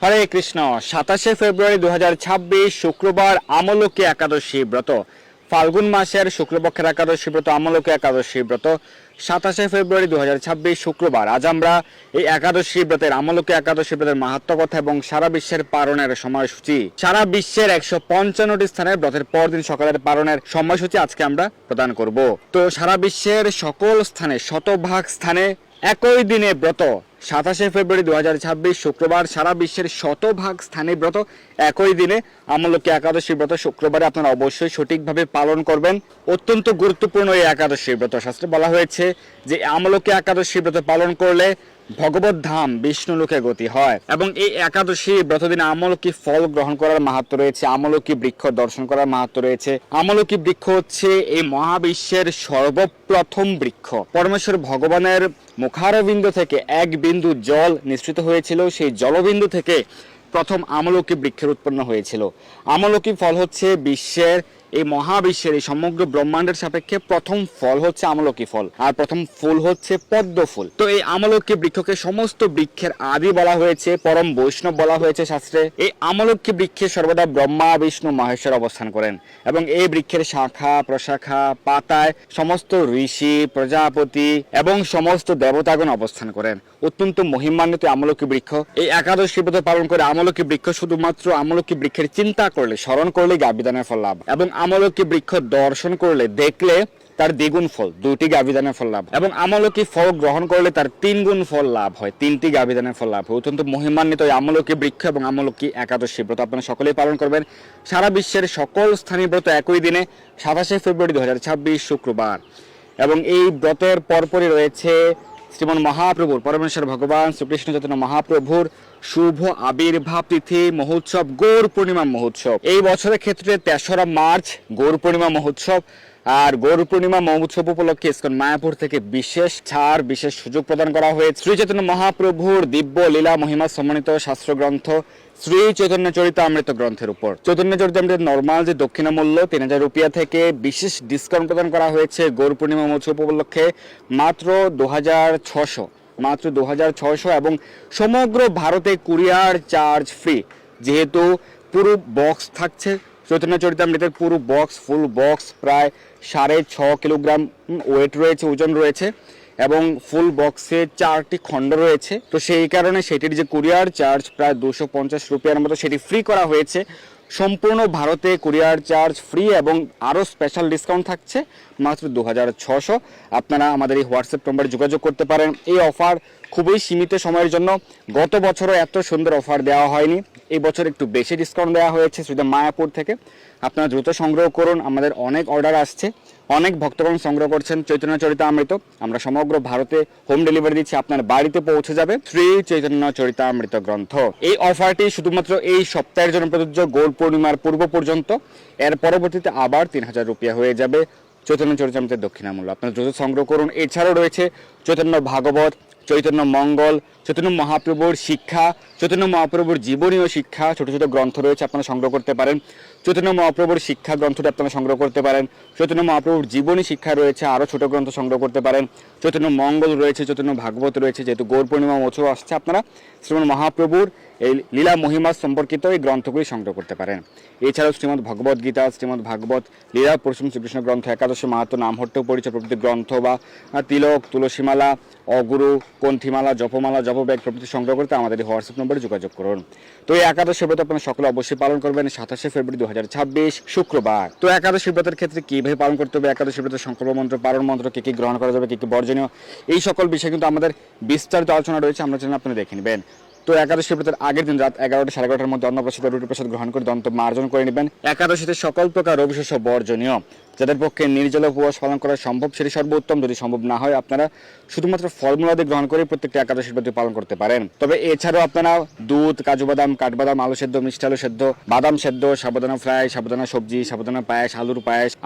হরে কৃষ্ণ। 27শে ফেব্রুয়ারি 2026 শুক্রবার আমলকি একাদশী ব্রত, ফাল্গুন মাসের শুক্লপক্ষের একাদশী ব্রত আমলকি একাদশী ব্রত 27শে ফেব্রুয়ারি 2026 শুক্রবার। আজ আমরা এই একাদশী ব্রতের আমলকি একাদশী ব্রতের মাহাত্ম্য কথা এবং সারা বিশ্বের পালনের সময়সূচি, সারা বিশ্বের 155টি স্থানের ব্রতের পরদিন সকালের পালনের সময়সূচি আজকে আমরা প্রদান করব। তো সারা বিশ্বের সকল স্থানে, শতভাগ স্থানে একই দিনে ব্রত। 27শে ফেব্রুয়ারি 2026 শুক্রবার সারা বিশ্বের শতভাগ স্থানে ব্রত, একই দিনে আমলকি একাদশী ব্রত শুক্রবারে আপনারা অবশ্যই সঠিকভাবে পালন করবেন। অত্যন্ত গুরুত্বপূর্ণ এই একাদশী ব্রত। শাস্ত্রে বলা হয়েছে যে আমলকি একাদশী ব্রত পালন করলে ভগবত ধাম বিষ্ণু লোকে গতি হয়, এবং এই একাদশী ব্রতদিনে আমলকি ফল গ্রহণ করার মাহাত্ম্য রয়েছে, আমলকি বৃক্ষ দর্শন করার মাহাত্ম্য রয়েছে। আমলকি বৃক্ষ হচ্ছে এই মহাবিশ্বের সর্বপ্রথম বৃক্ষ। পরমেশ্বর ভগবানের মুখারবিন্দু থেকে এক বিন্দু জল নিঃসৃত হয়েছিল, সেই জলবিন্দু থেকে প্রথম আমলকি বৃক্ষের উৎপন্ন হয়েছিল। আমলকি ফল হচ্ছে বিশ্বের, এই মহাবিশ্বের, এই সমগ্র ব্রহ্মাণ্ডের সাপেক্ষে প্রথম ফল হচ্ছে আমলকি ফল, আর প্রথম ফুল হচ্ছে পদ্ম ফুল। তো এই আমলকি বৃক্ষকে সমস্ত বৃক্ষের আদি বলা হয়েছে, পরম বৈষ্ণব বলা হয়েছে শাস্ত্রে। এই আমলকি বৃক্ষে সর্বদা ব্রহ্মা বিষ্ণু মহেশ্বর অবস্থান করেন, এবং এই বৃক্ষের শাখা প্রশাখা পাতায় সমস্ত ঋষি প্রজাপতি এবং সমস্ত দেবতাগণ অবস্থান করেন। অত্যন্ত মহিমান্বিত আমলকি বৃক্ষ। এই একাদশী ব্রত পালন করে আমলকি বৃক্ষ শুধুমাত্র আমলকি বৃক্ষের চিন্তা করলে, স্মরণ করলে গাবিদানের ফল লাভ, এবং আমলকি বৃক্ষ দর্শন করলে, দেখলে তার দ্বিগুণ ফল, 2টি গাবিদানের ফল লাভ, এবং আমলকি ফল গ্রহণ করলে তার 3 গুণ ফল লাভ হয়, 3টি গাবিদানের ফল লাভ হয়। অত্যন্ত মহিমান্বিত এই আমলকি বৃক্ষ এবং আমলকি একাদশী ব্রত আপনারা সকলেই পালন করবেন। সারা বিশ্বের সকল স্থানীয় ব্রত একই দিনে 27শে ফেব্রুয়ারি 2026 শুক্রবার, এবং এই ব্রতের পরপরই রয়েছে শ্রীমন মহাপ্রভুর, পরমেশ্বর ভগবান শ্রীকৃষ্ণ চৈতন্য মহাপ্রভুর শুভ আবির্ভাব তিথি মহোৎসব, গৌর পূর্ণিমা মহোৎসব। এই বছরের ক্ষেত্রে 3রা মার্চ গৌর পূর্ণিমা মহোৎসব, আর গৌর পূর্ণিমা মহোৎসব উপলক্ষে ইসকন মায়াপুর থেকে বিশেষ ছাড়, বিশেষ সুযোগ প্রদান করা হয়েছে। শ্রী চৈতন্য মহাপ্রভুর দিব্য লীলা মহিমা সম্মানিত শাস্ত্র গ্রন্থ শ্রী চৈতন্য চরিতামৃত গ্রন্থের উপর চৈতন্য চরিতামৃতের নর্মাল যে দক্ষিণা মূল্য 3000 রুপিয়া থেকে বিশেষ ডিসকাউন্ট প্রদান করা হয়েছে গৌর পূর্ণিমা মহোৎসব উপলক্ষে মাত্র 2600, মাত্র 2600, এবং সমগ্র ভারতে কুরিয়ার চার্জ ফ্রি। যেহেতু পুরো বক্স থাকছে চৈতন্য চরিতামৃতের, পুরো বক্স, ফুল বক্স প্রায় 6.5 কিলোগ্রাম ওয়েট রয়েছে, ওজন রয়েছে, এবং ফুল বক্সে 4টি খণ্ড রয়েছে। তো সেই কারণে সেটির যে কুরিয়ার চার্জ প্রায় 250 রুপিয়ার মতো, সেটি ফ্রি করা হয়েছে। সম্পূর্ণ ভারতে কুরিয়ার চার্জ ফ্রি, এবং আরও স্পেশাল ডিসকাউন্ট থাকছে মাত্র 2600। আপনারা আমাদের এই হোয়াটসঅ্যাপ নম্বরে যোগাযোগ করতে পারেন। এই অফার খুবই সীমিত সময়ের জন্য। গত বছরও এত সুন্দর অফার দেওয়া হয়নি, এই বছর একটু বেশি ডিসকাউন্ট দেওয়া হয়েছে শ্রীদাম মায়াপুর থেকে। আপনারা দ্রুত সংগ্রহ করুন, আমাদের অনেক অর্ডার আসছে, অনেক ভক্তগণ সংগ্রহ করছেন চৈতন্য চরিতামৃত। আমরা সমগ্র ভারতে হোম ডেলিভারি দিচ্ছি, আপনার বাড়িতে পৌঁছে যাবে শ্রী চৈতন্য চরিতামৃত গ্রন্থ। এই অফারটি শুধুমাত্র এই সপ্তাহের জন্য প্রযোজ্য, গৌর পূর্ণিমার পূর্ব পর্যন্ত। এর পরবর্তীতে আবার 3000 রুপিয়া হয়ে যাবে চৈতন্য চরিতামৃতের দক্ষিণামূল্য। আপনারা দ্রুত সংগ্রহ করুন। এছাড়াও রয়েছে চৈতন্য ভাগবত, চৈতন্য মঙ্গল, চৈতন্য মহাপ্রভুর শিক্ষা, চৈতন্য মহাপ্রভুর জীবনীয় শিক্ষা, ছোট ছোট গ্রন্থ রয়েছে, আপনারা সংগ্রহ করতে পারেন। চৈতন্য মহাপ্রভুর শিক্ষা গ্রন্থটি আপনারা সংগ্রহ করতে পারেন। চৈতন্য মহাপ্রভুর জীবনী শিক্ষা রয়েছে, আরও ছোট গ্রন্থ সংগ্রহ করতে পারেন। চৈতন্য মঙ্গল রয়েছে, চৈতন্য ভাগবত রয়েছে। যেহেতু গৌর পূর্ণিমা মহোৎসব আসছে, আপনারা শ্রীমন মহাপ্রভুর এই লীলা মহিমা সম্পর্কিত এই গ্রন্থগুলি সংগ্রহ করতে পারেন। এছাড়াও শ্রীমদ ভগবত গীতা, শ্রীমদ ভাগবত, লীলা পুরুষোত্তম শ্রীকৃষ্ণ গ্রন্থ, একাদশী মাহাত্ম্য, নামহট্ট পরিচয় প্রভৃতি গ্রন্থ, বা তিলক, তুলসীমালা, অগুরু, কণ্ঠিমালা, জপমালা, জপব্যাগ প্রভৃতি সংগ্রহ করতে আমাদের এই হোয়াটসঅ্যাপ নম্বরে যোগাযোগ করুন। তো এই একাদশী ব্রত আপনারা সকলে অবশ্যই পালন করবেন 27শে ফেব্রুয়ারি 2026 শুক্রবার। তো একাদশী ব্রতের ক্ষেত্রে কিভাবে পালন করতে হবে, একাদশী ব্রতের সংকল্প মন্ত্র, পালন মন্ত্র, কি কি গ্রহণ করা যাবে, কি কি বর্জনীয়, এই সকল বিষয়ে কিন্তু আমাদের বিস্তারিত আলোচনা রয়েছে, আমরা চ্যানেলে আপনারা দেখে নেবেন। তো একাদশী ব্রতের আগের দিন রাত 11টা সাড়ে 11টার মধ্যে অন্নপ্রসাদ, রুটি প্রসাদ গ্রহণ করে দন্ত মার্জন করে নেবেন। একাদশীতে সকল প্রকার রবিশস্য বর্জনীয়। যাদের পক্ষে নির্জল উপবাস পালন করা সম্ভব সেটি সর্বোত্তম, যদি সম্ভব না হয় আপনারা শুধুমাত্র ফলমূলাদি গ্রহণ করে প্রত্যেকটি একাদশী ব্রত পালন করতে পারেন। তবে এছাড়াও আপনারা দুধ, কাজু বাদাম, কাঠবাদাম, আলু সেদ্ধ, মিষ্টি আলু সেদ্ধ, বাদাম সেদ্ধ, সাবুদানা ফ্রাই, সাবুদানা সবজি, সাবুদানা পায়েস,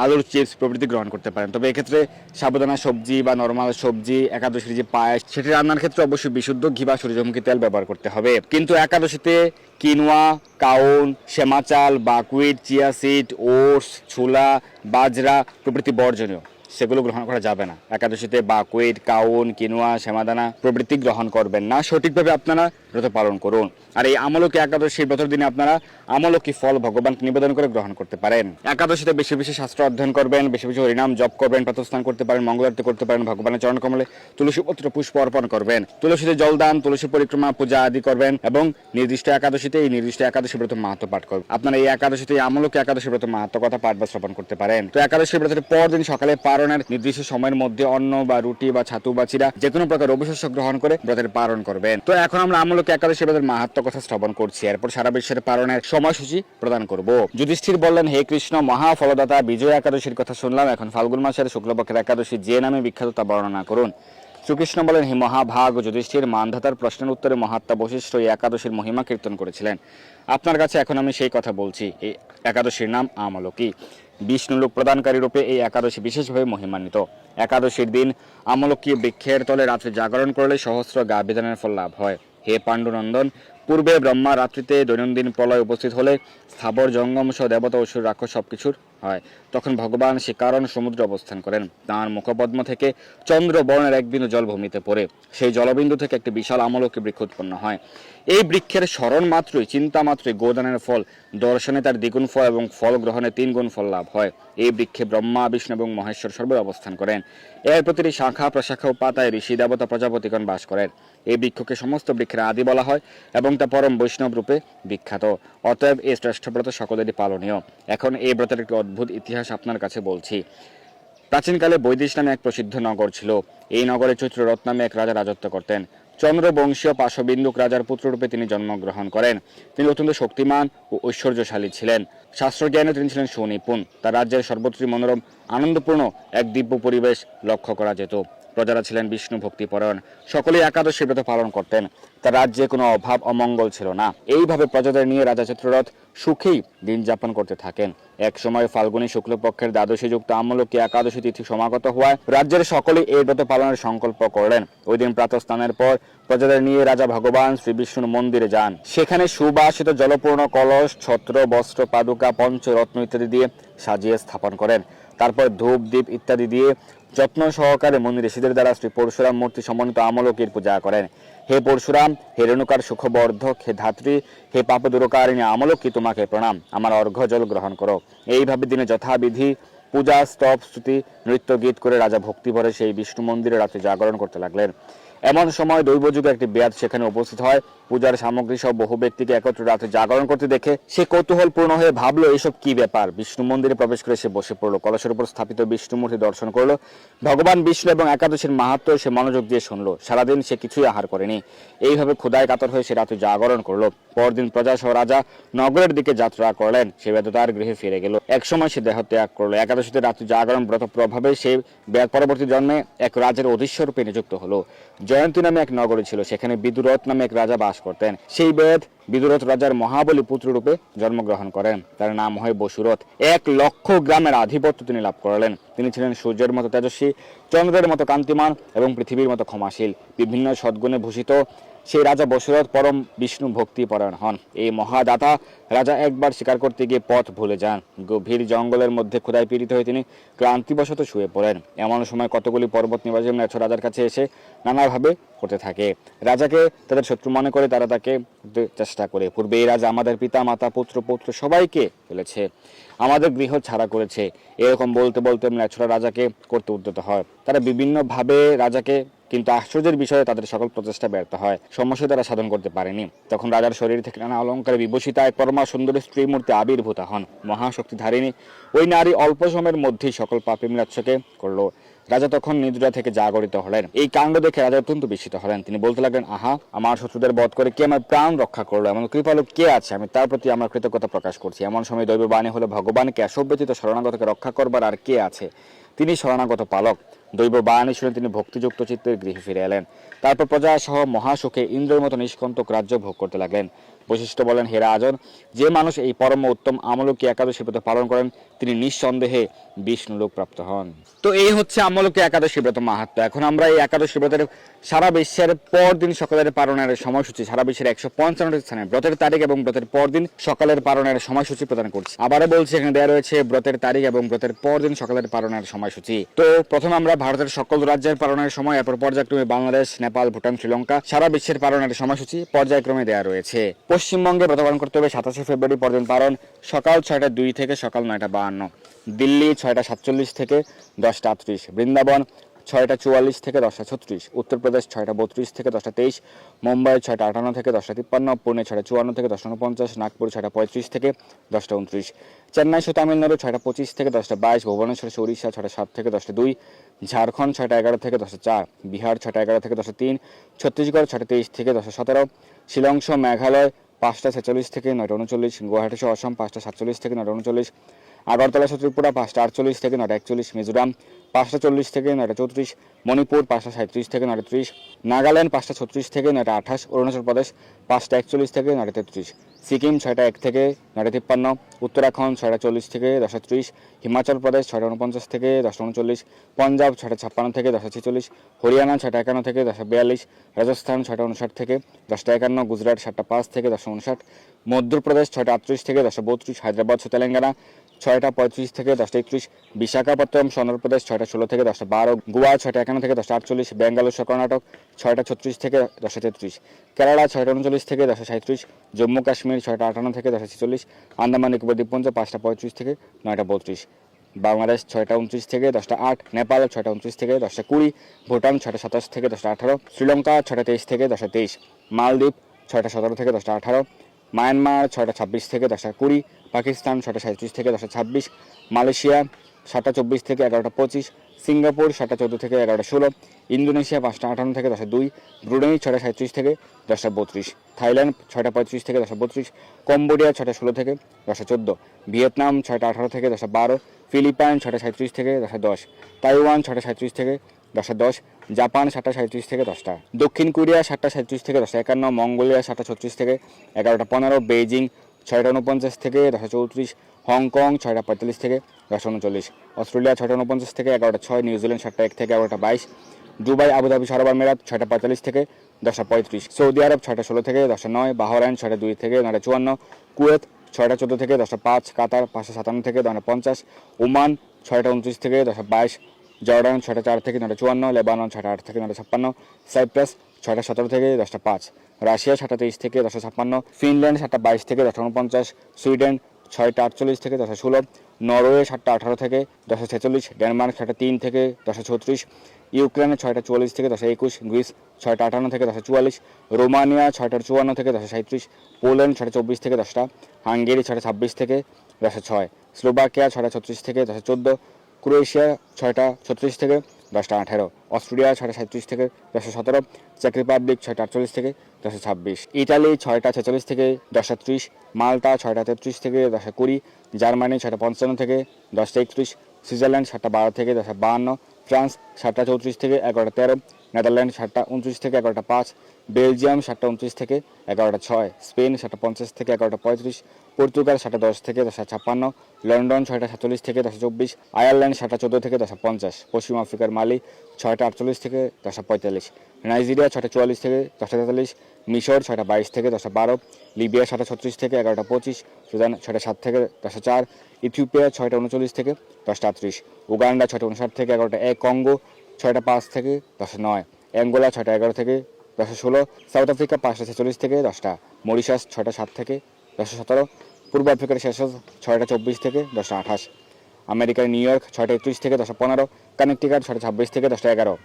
আলুর চিপস প্রভৃতি গ্রহণ করতে পারেন। তবে এক্ষেত্রে সাবুদানা সবজি বা নর্মাল সবজি, একাদশীর যে পায়েস, সেটি রান্নার ক্ষেত্রে অবশ্যই বিশুদ্ধ ঘি বা সূর্যমুখী তেল ব্যবহার করতে হবে। কিন্তু একাদশীতে কিনোয়া, কাউন, সেমা চাল, বাকউইট, চিয়া সিড, ওটস, ছোলা, বাজরা প্রভৃতি বর্জনীয়, সেগুলো গ্রহণ করা যাবে না। একাদশীতে বাকউইট, কাউন, কিনোয়া, সেমাদানা প্রভৃতি গ্রহণ করবেন না। সঠিকভাবে আপনারা ব্রত পালন করুন। আর এই আমলকি একাদশী ব্রতের দিনে আপনারা আমলকি ফল ভগবানকে নিবেদন করে গ্রহণ করতে পারেন। একাদশীতে বেশি বেশি শাস্ত্র অধ্যয়ন করবেন, বেশি বেশি হরিনাম জপ করবেন, প্রাতঃস্নান করতে পারেন, মঙ্গলারতি করতে পারেন, ভগবানের চরণ কমলে তুলসী পত্র পুষ্প অর্পণ করবেন, তুলসীতে জলদান, তুলসী পরিক্রমা পূজা আদি করবেন এবং নির্দিষ্ট একাদশীতে এই নির্দিষ্ট একাদশী ব্রত মাহাত্ম্য পাঠ করবেন। আপনারা এই একাদশীতে আমলকি একাদশী ব্রত মাহাত্ম্য কথা পাঠ বা শ্রবণ করতে পারেন। তো একাদশী ব্রতের পর দিন সকালে পারণের নির্দিষ্ট সময়ের মধ্যে অন্ন বা রুটি বা ছাতু বা চিরা যে কোনো প্রকার অবশস্য গ্রহণ করে ব্রতের পালন করবেন। তো এখন আমরা আমলকি একাদশী ব্রতের মাহাত্ম্য কথা শ্রবণ করছি, এরপর সারা বিশ্বের পালনের সময়সূচি প্রদান করব। যুধিষ্ঠির বললেন, হে কৃষ্ণ, মহা ফলদাতা বিজয় একাদশীর কথা শুনলাম, এখন ফাল্গুন মাসের শুক্লপক্ষের একাদশী যে নামে বিখ্যাত তা বর্ণনা করুন। শ্রীকৃষ্ণ বলেন, হে মহাভাগ যুধিষ্ঠির, মান্ধাতার প্রশ্নের উত্তরে মহাত্মা বশিষ্ঠ এই একাদশীর মহিমা কীর্তন করেছিলেন। আপনার কাছে এখন আমি সেই কথা বলছি। এই একাদশীর নাম আমলকি। বিষ্ণু লোক প্রদানকারী রূপে এই একাদশী বিশেষভাবে মহিমান্বিত। একাদশীর দিন আমলকি বৃক্ষের তলে রাত্রে জাগরণ করলে সহস্র গাভীদানের ফল লাভ হয়। হে পাণ্ডুনন্দন, পূর্বে ব্রহ্মা রাত্রিতে দৈনন্দিন প্রলয় উপস্থিত হলে স্থাবর জঙ্গম সহ দেবতা অসুর রাক্ষস সবকিছুর হয়। তখন ভগবান সে কারণ সমুদ্রে অবস্থান করেন। তাঁর মুখপদ্ম থেকে চন্দ্র বর্ণের এক বিন্দু জল ভূমিতে পড়ে। সেই জলবিন্দু থেকে একটি বিশাল আমলকি বৃক্ষ উৎপন্ন হয়। এই বৃক্ষের স্মরণ মাত্রই, চিন্তা মাত্রই গোদানের ফল দর্শনে তার দ্বিগুণ ফল এবং ফল গ্রহণে 3 গুণ ফল লাভ হয়। এই বৃক্ষে ব্রহ্মা, বিষ্ণু এবং মহেশ্বর সর্বদা অবস্থান করেন। এর প্রতিটি শাখা প্রশাখা ও পাতায় ঋষি দেবতা প্রজাপতিগণ বাস করেন। এই বৃক্ষকে সমস্ত বৃক্ষের আদি বলা হয় এবং তা পরম বৈষ্ণব রূপে বিখ্যাত। অতএব এই শ্রেষ্ঠ ব্রত সকলেরই পালনীয়। এখন এই ব্রতের একটি অদ্ভুত ইতিহাস আপনার কাছে বলছি। প্রাচীনকালে বৈদিশ নামে এক প্রসিদ্ধ নগর ছিল। এই নগরে চৈত্ররথ নামে এক রাজা রাজত্ব করতেন। চন্দ্রবংশীয় পাশবিন্দুক রাজার পুত্ররূপে তিনি জন্মগ্রহণ করেন। তিনি অত্যন্ত শক্তিমান ও ঐশ্বর্যশালী ছিলেন। শাস্ত্রজ্ঞানে তিনি ছিলেন সুনিপুণ। তার রাজ্যের সর্বত্রই মনোরম আনন্দপূর্ণ এক দিব্য পরিবেশ লক্ষ্য করা যেত। প্রজারা ছিলেন বিষ্ণু ভক্তিপরায়ণ, সকলেই একাদশী ব্রত পালন করতেন। তার রাজ্যে কোনো অভাব অমঙ্গল ছিল না। এইভাবে প্রজাদের নিয়ে রাজা চিত্ররথ সুখেই দিন যাপন করতে থাকেন। এক সময় ফাল্গুনী শুক্লপক্ষের দ্বাদশী যুক্ত আমলকি একাদশী তিথি সমাগত হওয়ায় রাজ্যের সকলেই এই ব্রত পালনের সংকল্প করলেন। ওই দিন প্রাতঃ স্নানের পর প্রজাদের নিয়ে রাজা ভগবান শ্রী বিষ্ণুর মন্দিরে যান। সেখানে সুবাসিত জলপূর্ণ কলস, ছত্র, বস্ত্র, পাদুকা, পঞ্চরত্ন ইত্যাদি দিয়ে সাজিয়ে স্থাপন করেন। তারপর ধূপ দ্বীপ ইত্যাদি দিয়ে যত্ন সহকারে মন্দির ঋষিদের দ্বারা শ্রী পরশুরাম মূর্তি সমন্বিত আমলকির পূজা করেন। হে পরশুরাম, হে রেণুকার সুখবর্ধক, হে ধাত্রী, হে পাপ দূরকারিণী আমলকি, তোমাকে প্রণাম, আমার অর্ঘ্য জল গ্রহণ করো। এইভাবে দিনে যথাবিধি পূজা, স্তব, স্তুতি, নৃত্য গীত করে রাজা ভক্তি ভরে সেই বিষ্ণু মন্দিরে রাতে জাগরণ করতে লাগলেন। এমন সময় দৈবযুগে একটি বেয়াত সেখানে উপস্থিত হয়। পূজার সামগ্রী সহ বহু ব্যক্তিকে একত্র রাতে জাগরণ করতে দেখে সে কৌতূহল পূর্ণ হয়ে ভাবলো এসব কি ব্যাপার। বিষ্ণু মন্দিরে প্রবেশ করে সে বসে পড়লো। কলসের উপর স্থাপিত বিষ্ণু মূর্তি দর্শন করলো। ভগবান বিষ্ণু এবং একাদশীর মাহাত্ম্য সে মনোযোগ দিয়ে শুনলো। সারাদিন সে কিছুই আহার করেনি। এইভাবে ক্ষুধায় কাতর হয়ে সে রাতে জাগরণ করলো। পরদিন প্রজা সহ রাজা নগরের দিকে যাত্রা করলেন। সে বেদ তার গৃহে ফিরে গেল। এক সময় সে দেহ ত্যাগ করলো। একাদশীতে রাত্রি জাগরণ ব্রত প্রভাবে সে বেদ পরবর্তী জন্মে এক রাজের অধীশ্বর রূপে নিযুক্ত হলো। জয়ন্তী নামে এক নগরী ছিল, সেখানে বিদুরথ নামে এক রাজা বাস করতেন। সেই বেদ বিদুরথ রাজার মহাবলী পুত্র রূপে জন্মগ্রহণ করেন। তার নাম হয় বসুরথ। 1,00,000 গ্রামের আধিপত্য তিনি লাভ করলেন। তিনি ছিলেন সূর্যের মতো তেজস্বী, চন্দ্রের মতো কান্তিমান এবং পৃথিবীর মতো ক্ষমাশীল। বিভিন্ন সদ্গুণে ভূষিত সেই রাজা বসুরথ পরম বিষ্ণু ভক্তি পরায়ণ হন। এই মহাদাতা রাজা একবার শিকার করতে গিয়ে পথ ভুলে যান। গভীর জঙ্গলের মধ্যে ক্ষুধায় পীড়িত হয়ে তিনি ক্লান্তিবশত শুয়ে পড়েন। এমন সময় কতগুলি পর্বত নিবাসী ম্লেচ্ছ রাজার কাছে এসে নানাভাবে করতে থাকে। রাজাকে তাদের শত্রু মনে করে তারা তাকে চেষ্টা করে। পূর্বে এই রাজা আমাদের পিতা মাতা পুত্র পৌত্র সবাইকে ফেলেছে, আমাদের গৃহ ছাড়া করেছে। এরকম বলতে বলতে ম্লেচ্ছরা রাজাকে করতে উদ্যত হয়। তারা বিভিন্নভাবে রাজাকে, কিন্তু আশ্চর্যের বিষয়ে তাদের সকল প্রচেষ্টা ব্যর্থ হয়। সমস্যা তারা সাধন করতে পারেনি। তখন রাজার শরীর থেকে নানা অলঙ্কারে বিভূষিতা এক পরমা সুন্দরী স্ত্রী মূর্তি আবির্ভূতা হন। মহাশক্তি ধারিণী ওই নারী অল্প সময়ের মধ্যেই সকল পাপী ম্লেচ্ছকে করলো। রাজা তখন নিদ্রা থেকে জাগরিত হলেন। এই কাণ্ড দেখে রাজা অত্যন্ত বিস্মিত হলেন। তিনি বলতে লাগলেন, আহা, আমার শত্রুদের বধ করে কে আমার প্রাণ রক্ষা করলো, এমন কৃপালু কে আছে, আমি তার প্রতি আমার কৃতজ্ঞতা প্রকাশ করছি। এমন সময় দৈব বাণী হলো, ভগবান কেশব ব্যতীত শরণাগতকে রক্ষা করবার আর কে আছে, তিনি শরণাগত পালক। দৈব বাণী শুনে তিনি ভক্তিযুক্ত চিত্তের গৃহে ফিরে এলেন। তারপর প্রজা সহ মহাসুখে ইন্দ্রের মতো নিষ্কণ্টক রাজ্য ভোগ করতে লাগলেন। বৈশিষ্ট্য বলেন হেরা আজন, যে মানুষ এই পরম উত্তম আমলকি একাদশী ব্রত পালন করেন তিনি নিঃসন্দেহে বিষ্ণু লোক প্রাপ্ত হন। তো এই হচ্ছে আমলকি একাদশী ব্রত মাহাত্ম্য। এখন আমরা এই একাদশী ব্রতের সারা বিশ্বের পরদিন সকালের পালনের সময়সূচি, সারা বিশ্বের 155টি স্থানে ব্রতের তারিখ এবং ব্রতের পরদিন সকালের পালনের সময়সূচি প্রদান করছি। আবারও বলছি, এখানে দেওয়া রয়েছে ব্রতের তারিখ এবং ব্রতের পরদিন সকালের পালনের সময়সূচি। তো প্রথমে আমরা ভারতের সকল রাজ্যের পালনের সময়, এরপর পর্যায়ক্রমে বাংলাদেশ, নেপাল, ভুটান, শ্রীলঙ্কা, সারা বিশ্বের পালনের সময়সূচি পর্যায়ক্রমে দেওয়া রয়েছে। পশ্চিমবঙ্গে ব্রত পালন করতে হবে 27 ফেব্রুয়ারি পরদিন পালন সকাল 6টা 2 থেকে সকাল 9টা 52, দিল্লি 6টা 47 থেকে 10টা 38, বৃন্দাবন 6টা 44 থেকে 10টা 36, উত্তরপ্রদেশ 6টা 32 থেকে 10টা 23, মুম্বাই 6টা 58 থেকে 10টা 53, পুনে 6টা 54 থেকে 10টা 49, নাগপুর 6টা 35 থেকে 10টা 29, চেন্নাই সহ তামিলনাড়ু 6টা 25 থেকে 10টা 22, ভুবনেশ্বর উড়িষ্যা 6টা 7 থেকে 10টা 2, ঝাড়খণ্ড 6টা 11 থেকে 10টা 4, বিহার 6টা 11 থেকে 10টা 3, ছত্তিশগড় 6টা 23 থেকে 10টা 17, শিলং সহ মেঘালয় 5টা 46 থেকে 9টা 39, গুয়াহাটি সহ অসম 5টা 47 থেকে 9টা 39, আগরতলা সহ ত্রিপুরা 5টা 48 থেকে 9টা 41, মিজোরাম 5টা 40 থেকে 9টা 34, মণিপুর 5টা 37 থেকে 9টা 30, নাগাল্যান্ড 5টা 36 থেকে 9টা 28, অরুণাচল প্রদেশ 5টা 41 থেকে 9টা 33, সিকিম 6টা 1 থেকে 9টা 53, উত্তরাখণ্ড 6টা 40 থেকে 10টা 30, হিমাচল প্রদেশ 6টা 49 থেকে 10টা 39, পাঞ্জাব 6টা 56 থেকে 10টা 46, হরিয়ানা 6টা 51 থেকে 10টা 42, রাজস্থান 6টা 59 থেকে 10টা 51, গুজরাট 7টা 5 থেকে 10টা 59, মধ্যপ্রদেশ 6টা 38 থেকে 10টা 32, হায়দ্রাবাদ তেলেঙ্গানা 6টা 35 থেকে 10টা 31, বিশাখাপত্তনম অন্ধ্রপ্রদেশ 6টা 16 থেকে 10টা 12, গোয়া 6টা 51 থেকে 10টা 48, বেঙ্গালুরু কর্ণাটক 6টা 36 থেকে 10টা 33, কেরালা 6টা 39 থেকে 10টা 37, জম্মু কাশ্মীর 6টা 58 থেকে 10টা 46, আন্দামান নিকোবর দ্বীপপুঞ্জ 5টা 35 থেকে 9টা 32, বাংলাদেশ 6টা 29 থেকে 10টা 8, নেপাল 6টা 29 থেকে 10টা 20, ভুটান 6টা 27 থেকে 10টা 18, শ্রীলঙ্কা 6টা 23 থেকে 10টা 23, মালদ্বীপ 6টা 17 থেকে 10টা 18, মায়ানমার 6টা 26 থেকে 10টা 20, পাকিস্তান 6টা 37 থেকে 10টা 26, মালয়েশিয়া 7টা 24 থেকে 11টা 25, সিঙ্গাপুর 7টা 14 থেকে 11টা 16, ইন্দোনেশিয়া 5টা 58 থেকে 10টা 2, ব্রুনেই 6টা 37 থেকে 10টা 32, থাইল্যান্ড 6টা 35 থেকে 10টা 32, কম্বোডিয়া 6টা 16 থেকে 10টা 14, ভিয়েতনাম 6টা 18 থেকে 10টা 12, ফিলিপাইন 6টা 37 থেকে 10টা 10, তাইওয়ান 6টা 37 থেকে 10টা 10, জাপান 7টা 37 থেকে 10টা, দক্ষিণ কোরিয়া 7টা 37 থেকে 10টা 51, মঙ্গোলিয়া 7টা 36 থেকে 11টা 15, বেইজিং 6টা 49 থেকে 10টা 34, হংকং 6টা 45 থেকে 10টা 39, অস্ট্রেলিয়া 6টা 49 থেকে 11টা 6, নিউজিল্যান্ড 7টা 1 থেকে 11টা 22, দুবাই আবুধাবি সরব আমিরাত 6টা 45 থেকে 10টা 35, সৌদি আরব 6টা 16 থেকে 10টা 9, বাহরাইন 6টা 2 থেকে 9টা 54, কুয়েত 6টা 14 থেকে 10টা 5, কাতার 5টা 57 থেকে 9টা 50, ওমান 6টা 29 থেকে 10টা 22, জর্ডান 6টা 4 থেকে 9টা 54, লেবানন 6টা 8 থেকে 9টা 56, সাইপ্রাস 6টা 17 থেকে 10টা 5, রাশিয়া 7টা 23 থেকে 10টা 56, ফিনল্যান্ড 7টা 22 থেকে 10টা 49, সুইডেন 6টা 48 থেকে 10টা 16, নরওয়ে 7টা 18 থেকে 10টা 46, ডেনমার্ক 6টা 3 থেকে 10টা 36, ইউক্রেন 6টা 44 থেকে 10টা 21, গ্রিস 6টা 58 থেকে 10টা 44, রোমানিয়া 6টা 54 থেকে 10টা 37, পোল্যান্ড 6টা 24 থেকে 10টা, হাঙ্গেরি 6টা 26 থেকে 10টা 6, স্লোভাকিয়া 6টা 36 থেকে 10টা 14, ক্রোয়েশিয়া 6টা 36 থেকে 10টা 18, অস্ট্রেলিয়া 6টা 37 থেকে 10টা 17, চেক রিপাবলিক 6টা 48 থেকে 10টা 26, ইটালি 6টা 46 থেকে 10টা 30, মাল্টা 6টা 33 থেকে 10টা 20, জার্মানি 6টা 55 থেকে 10টা 31, সুইজারল্যান্ড 7টা 12 থেকে 10টা 52, ফ্রান্স 7টা 34 থেকে 11টা 13, নেদারল্যান্ড 7টা 29 থেকে 11টা 5, বেলজিয়াম 7টা 29 থেকে 11টা 6, স্পেন 7টা 50 থেকে 11টা 35, পর্তুগাল 7টা 10 থেকে 10টা 56, লন্ডন 6টা 47 থেকে 10টা 24, আয়ারল্যান্ড 7টা 14 থেকে 10টা 50, পশ্চিম আফ্রিকার মালি 6টা 48 থেকে 10টা 45, নাইজেরিয়া 6টা 44 থেকে 10টা 43, মিশর 6টা 22 থেকে 10টা 12, লিবিয়া 7টা 36 থেকে 11টা 25, সুদান 6টা 7 থেকে 10টা 4, ইথিওপিয়া 6টা 39 থেকে 10টা 38, উগান্ডা 6টা 59 থেকে 11টা 1, কঙ্গো 6টা 5 থেকে 10টা 9, অ্যাঙ্গোলা 6টা 11 থেকে 10টা 16, সাউথ আফ্রিকা 5টা 46 থেকে 10টা, মরিশাস 6টা 7 থেকে 10টা 17, পূর্ব আফ্রিকার শেষজ 6টা 24 থেকে 10টা 28, আমেরিকার নিউ ইয়র্ক 6টা 31 থেকে 10টা 15, কানেকটিকাট 6টা 26 থেকে 10টা 11,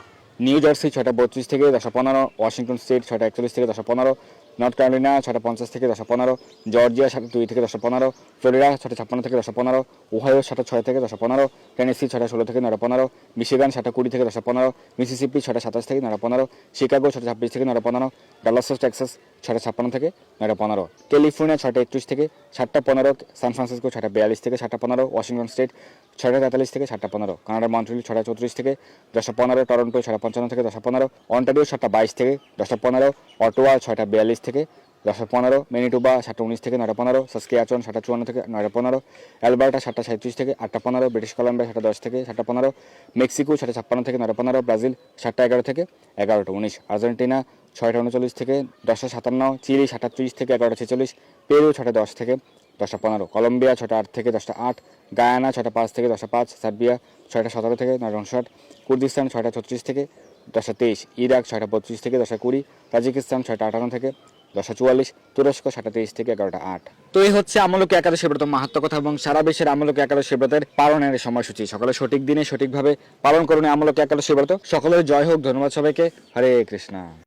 নিউ জার্সি 6টা 32 থেকে 10টা 15, ওয়াশিংটন স্টেট 6টা 41 থেকে 10টা 15, নর্থ ক্যারোলিনা 6টা 50 থেকে 10টা 15, জর্জিয়া 7টা 2 থেকে 10টা 15, ফ্লোরিডা 6টা 56 থেকে 10টা 15, ওহাইও 7টা 6 থেকে 10টা 15, টেনেসি 6টা 16 থেকে 9টা 15, মিশিগান 7টা 20 থেকে 10টা 15, মিসিসিপি 6টা 27 থেকে 9টা 15, শিকাগো 6টা 26 থেকে 9টা 15, ডালাস টেক্সাস 6টা 56 থেকে 9টা 15, ক্যালিফোর্নিয়া 6টা 21 থেকে 7টা 15, সান ফ্রান্সিসকো 6টা 42 থেকে 7টা 15, ওয়াশিংটন স্টেট 6টা 43 থেকে 7টা 15, কানাডার মন্ট্রিল 6টা 34 থেকে 10টা 15, টরন্টো 6টা 55 থেকে 10টা 15, অন্টারিও 7টা 22 থেকে 10টা 15, অটোয়া 6টা 42 থেকে 10:15, ম্যানিটোবা 7:19 থেকে 9:15, সাসকিয়াচন 7:54 থেকে 9:15, অ্যালবার্টা 7:37 থেকে 8:15, ব্রিটিশ কলাম্বিয়া 7:10 থেকে 7:15, মেক্সিকো 7:56 থেকে 9:15, ব্রাজিল 7:11 থেকে 11:19, আর্জেন্টিনা 6:39 থেকে 10:57, চিলি 7:30 থেকে 11:46, পেরু 6:10 থেকে 10:15, কলম্বিয়া 6:08 থেকে 10:08, গায়ানা 6:05 থেকে 10:05, সার্বিয়া 6:17 থেকে 9:59, কুর্দিস্তান 6:36 থেকে 10:23, ইরাক 6:32 থেকে 10:20, তাজিকিস্তান 6:58 থেকে 10:44, তুরস্ক 7:23 থেকে 11:08। তো এই হচ্ছে আমলকি একাদশী ব্রত মাহাত্ম্য কথা এবং সারা বিশ্বের আমলকি একাদশী ব্রতের পালনের সময়সূচি। সকলে সঠিক দিনে সঠিকভাবে পালন করুন আমলকি একাদশী ব্রত। সকলের জয় হোক। ধন্যবাদ সবাইকে। হরে কৃষ্ণা।